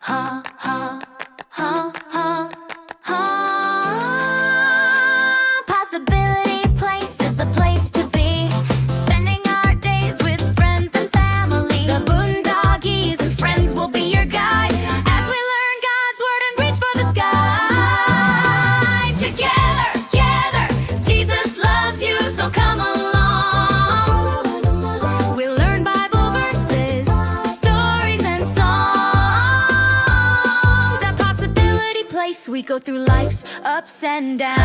Ha, ha, ha, ha, ha. Possibility Place is the place to be. Spending our days with friends and family. The Boondoggies and friends will be your guide as we learn God's word and reach for the sky. Together, together, Jesus loves you, so come along. We'll learn Bible verses, stories and songs. At Possibility Place, we go through life's ups and downs.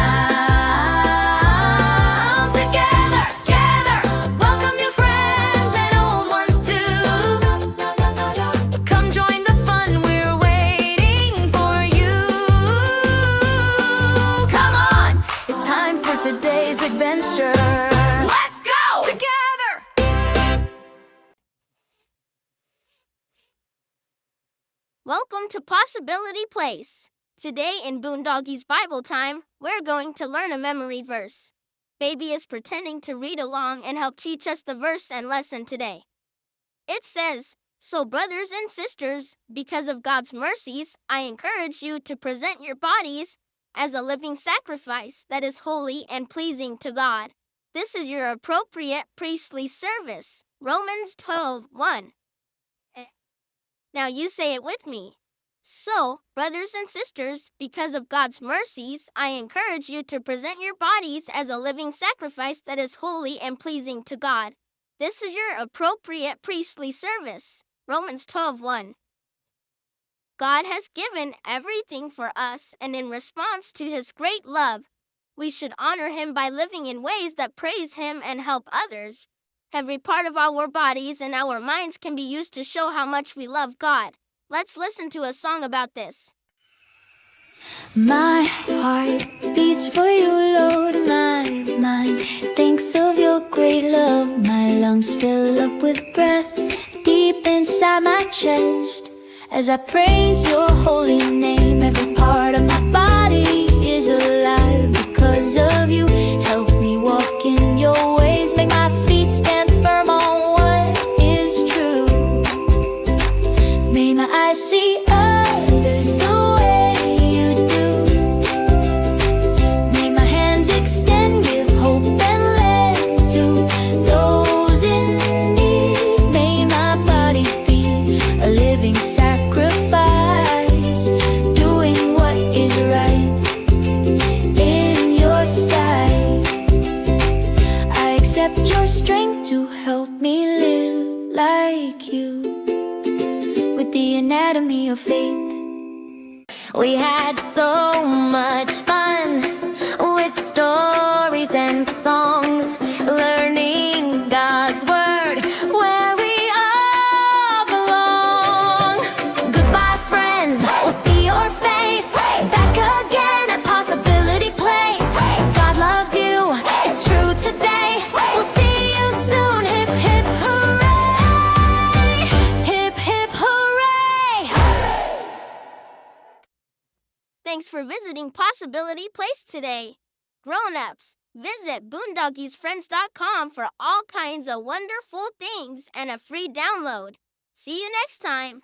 Together, together, welcome new friends and old ones too. Come join the fun, we're waiting for you. Come on, it's time for today's adventure. Let's go! Together! Welcome to Possibility Place. Today in Boondoggies Bible Time, we're going to learn a memory verse. Baby is pretending to read along and help teach us the verse and lesson today. It says, "So brothers and sisters, because of God's mercies, I encourage you to present your bodies as a living sacrifice that is holy and pleasing to God. This is your appropriate priestly service." Romans 12:1. Now you say it with me. So, brothers and sisters, because of God's mercies, I encourage you to present your bodies as a living sacrifice that is holy and pleasing to God. This is your appropriate priestly service. Romans 12:1. God has given everything for us, and in response to His great love, we should honor Him by living in ways that praise Him and help others. Every part of our bodies and our minds can be used to show how much we love God. Let's listen to a song about this. My heart beats for you, Lord. My mind thinks of your great love. My lungs fill up with breath deep inside my chest as I praise your holy name. Every part of my body is alive because of you. Help me walk in your ways, make my feet stand firm on what is true. May my eyes see others the way you do. May my hands extend, give hope and lend to those in need. May my body be a living sacrifice, doing what is right in your sight. I accept your strength to help me live like you, with the anatomy of faith. We had so much fun with stories and songs, learning God's word where we all belong. Goodbye, friends, we'll see your face back again at Possibility Place. God loves you, it's true today. We'll see you soon. Hip, hip, hooray! Hip, hip, hooray! Thanks for visiting Possibility Place today. Grown-ups, visit boondoggiesfriends.com for all kinds of wonderful things and a free download. See you next time.